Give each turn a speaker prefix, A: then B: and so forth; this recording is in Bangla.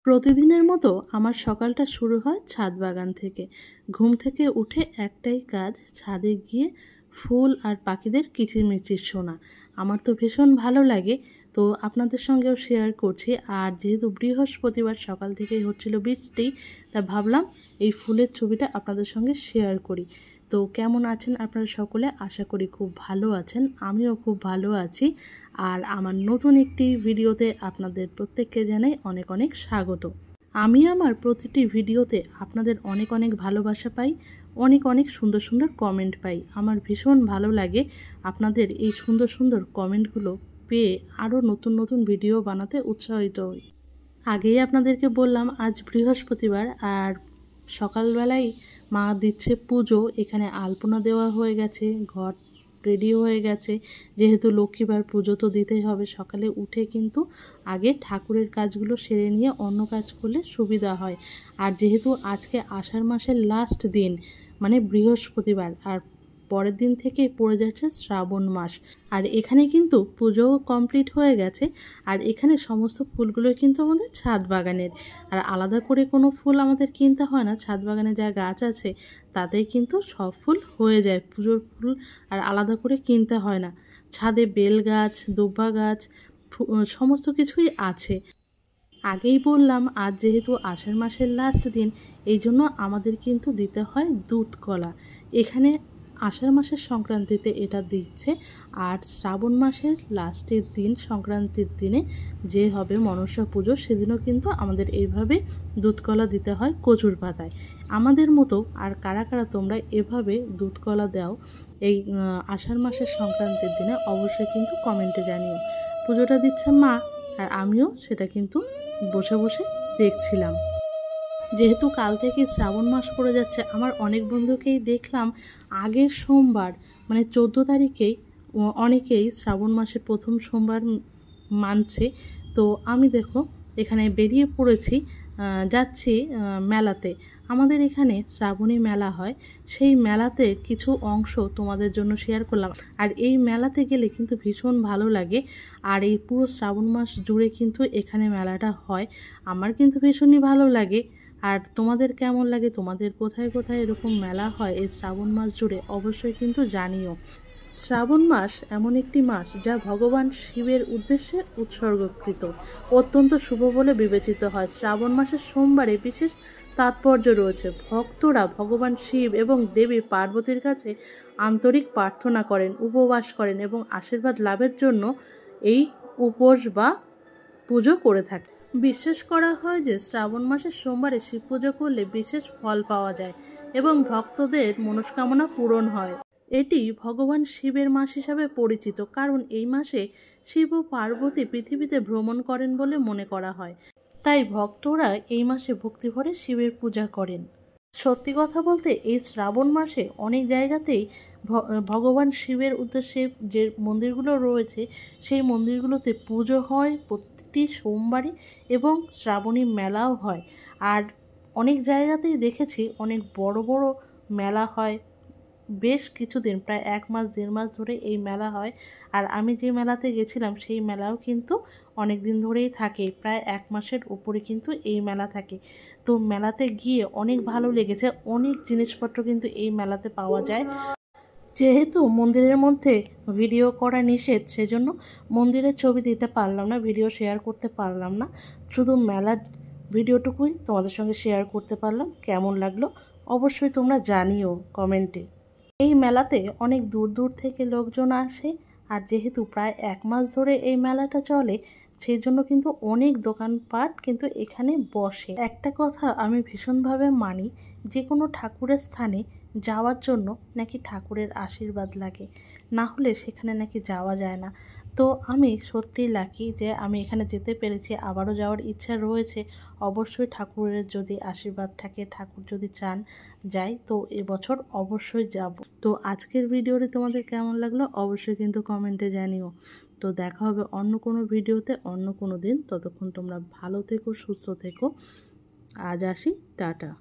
A: প্রতিদিনের মতো আমার সকালটা শুরু হয় ছাদ বাগান থেকে। ঘুম থেকে উঠে একটাই কাজ, ছাদে গিয়ে ফুল আর পাখিদের কিচিরমিচির শোনা। আমার তো ভীষণ ভালো লাগে, তো আপনাদের সঙ্গেও শেয়ার করছি। আর যেহেতু বৃহস্পতিবার সকাল থেকেই হচ্ছিল বৃষ্টি, তা ভাবলাম এই ফুলের ছবিটা আপনাদের সঙ্গে শেয়ার করি। তো কেমন আছেন আপনারা সকলে? আশা করি খুব ভালো আছেন, আমিও খুব ভালো আছি। আর আমার নতুন একটি ভিডিওতে আপনাদের প্রত্যেককে জানাই অনেক অনেক স্বাগত। আমি আমার প্রতিটি ভিডিওতে আপনাদের অনেক অনেক ভালোবাসা পাই, অনেক অনেক সুন্দর সুন্দর কমেন্ট পাই। আমার ভীষণ ভালো লাগে আপনাদের এই সুন্দর সুন্দর কমেন্টগুলো পেয়ে আরও নতুন নতুন ভিডিও বানাতে উৎসাহিত হই। আগেই আপনাদেরকে বললাম আজ বৃহস্পতিবার, আর সকালবেলায় মা দিচ্ছে পুজো। এখানে আলপনা দেওয়া হয়ে গেছে, ঘর রেডি হয়ে গেছে। যেহেতু লক্ষ্মীবার, পুজো তো দিতেই হবে। সকালে উঠে কিন্তু আগে ঠাকুরের কাজগুলো সেরে নিয়ে অন্য কাজ করলে সুবিধা হয়। আর যেহেতু আজকে আষাঢ় মাসের লাস্ট দিন, মানে বৃহস্পতিবার, আর পরের দিন থেকে পড়ে যাচ্ছে শ্রাবণ মাস। আর এখানে কিন্তু পুজোও কমপ্লিট হয়ে গেছে। আর এখানে সমস্ত ফুলগুলো কিন্তু আমাদের ছাদ বাগানের, আর আলাদা করে কোনো ফুল আমাদের কিনতে হয় না। ছাদ বাগানে যা গাছ আছে তাতেই কিন্তু সব ফুল হয়ে যায়, পুজোর ফুল আর আলাদা করে কিনতে হয় না। ছাদে বেল গাছ, দুব্বা গাছ, সমস্ত কিছুই আছে। আগেই বললাম আজ যেহেতু আষাঢ় মাসের লাস্ট দিন, এই জন্য আমাদের কিন্তু দিতে হয় দুধ কলা। এখানে আষাঢ় মাসের সংক্রান্তিতে এটা দিচ্ছে, আর শ্রাবণ মাসের লাস্টের দিন, সংক্রান্তির দিনে যে হবে মনসা পুজো, সেদিনও কিন্তু আমাদের এইভাবে দুধ কলা দিতে হয় কচুর পাতায়। আমাদের মতো আর কারা কারা তোমরা এভাবে দুধ কলা দাও এই আষাঢ় মাসের সংক্রান্তির দিনে, অবশ্যই কিন্তু কমেন্টে জানিও। পুজোটা দিচ্ছে মা, আর আমিও সেটা কিন্তু বসে বসে দেখছিলাম। যেহেতু কাল থেকে শ্রাবণ মাস পড়ে যাচ্ছে, আমার অনেক বন্ধুকেই দেখলাম আগের সোমবার মানে 14 তারিখেই অনেকেই শ্রাবণ মাসের প্রথম সোমবার মানছে। তো আমি দেখো এখানে বেরিয়ে পড়েছি, যাচ্ছি মেলাতে। আমাদের এখানে শ্রাবণী মেলা হয়, সেই মেলাতে কিছু অংশ তোমাদের জন্য শেয়ার করলাম। আর এই মেলাতে গেলে কিন্তু ভীষণ ভালো লাগে। আর এই পুরো শ্রাবণ মাস জুড়ে কিন্তু এখানে মেলাটা হয়। আমার কিন্তু ভীষণই ভালো লাগে। আর তোমাদের কেমন লাগে? তোমাদের কোথায় কোথায় এরকম মেলা হয় এই শ্রাবণ মাস জুড়ে? অবশ্যই কিন্তু জানিও। শ্রাবণ মাস এমন একটি মাস যা ভগবান শিবের উদ্দেশ্যে উৎসর্গকৃত, অত্যন্ত শুভ বলে বিবেচিত হয়। শ্রাবণ মাসের সোমবারে বিশেষ তাৎপর্য রয়েছে। ভক্তরা ভগবান শিব এবং দেবী পার্বতীর কাছে আন্তরিক প্রার্থনা করেন, উপবাস করেন এবং আশীর্বাদ লাভের জন্য এই উপোস বা পুজো করে থাকে। বিশ্বাস করা হয় যে শ্রাবণ মাসের সোমবারে শিব পুজো করলে বিশেষ ফল পাওয়া যায় এবং ভক্তদের মনস্কামনা পূরণ হয়। এটি ভগবান শিবের মাস হিসাবে পরিচিত, কারণ এই মাসে শিব ও পার্বতী পৃথিবীতে ভ্রমণ করেন বলে মনে করা হয়। তাই ভক্তরা এই মাসে ভক্তিভরে শিবের পূজা করেন। সত্যি কথা বলতে এই শ্রাবণ মাসে অনেক জায়গাতেই ভগবান শিবের উদ্দেশ্যে যে মন্দিরগুলো রয়েছে, সেই মন্দিরগুলোতে পুজো হয় প্রতিটি সোমবারে, এবং শ্রাবণী মেলাও হয়। আর অনেক জায়গাতেই দেখেছি অনেক বড় বড় মেলা হয়, বেশ কিছুদিন, প্রায় 1 মাস 1.5 মাস ধরে এই মেলা হয়। আর আমি যে মেলাতে গেছিলাম সেই মেলাও কিন্তু অনেক দিন ধরেই থাকে, প্রায় 1 মাসের উপরে কিন্তু এই মেলা থাকে। তো মেলাতে গিয়ে অনেক ভালো লেগেছে, অনেক জিনিসপত্র কিন্তু এই মেলাতে পাওয়া যায়। যেহেতু মন্দিরের মধ্যে ভিডিও করা নিষেধ, সেজন্য মন্দিরের ছবি দিতে পারলাম না, ভিডিও শেয়ার করতে পারলাম না। শুধু মেলার ভিডিওটুকুই তোমাদের সঙ্গে শেয়ার করতে পারলাম। কেমন লাগলো অবশ্যই তোমরা জানিও কমেন্টে। এই মেলাতে অনেক দূর দূর থেকে লোকজন আসে, আর যেহেতু প্রায় 1 মাস ধরে এই মেলাটা চলে, সেই জন্য কিন্তু অনেক দোকানপাট কিন্তু এখানে বসে। একটা কথা আমি ভীষণভাবে মানি, যে কোনো ঠাকুরের স্থানে যাওয়ার জন্য নাকি ঠাকুরের আশীর্বাদ লাগে, না হলে সেখানে নাকি যাওয়া যায় না। তো আমি সত্যিই লাকি যে আমি এখানে যেতে পেরেছি, আবারও যাওয়ার ইচ্ছা রয়েছে। অবশ্যই ঠাকুরের যদি আশীর্বাদ থাকে, ঠাকুর যদি চান যাই, তো এবছর অবশ্যই যাব। তো আজকের ভিডিওটি তোমাদের কেমন লাগলো অবশ্যই কিন্তু কমেন্টে জানিও। তো দেখা হবে অন্য কোনো ভিডিওতে অন্য কোনো দিন। ততক্ষণ তোমরা ভালো থেকো, সুস্থ থেকো। আজ আসি, টাটা।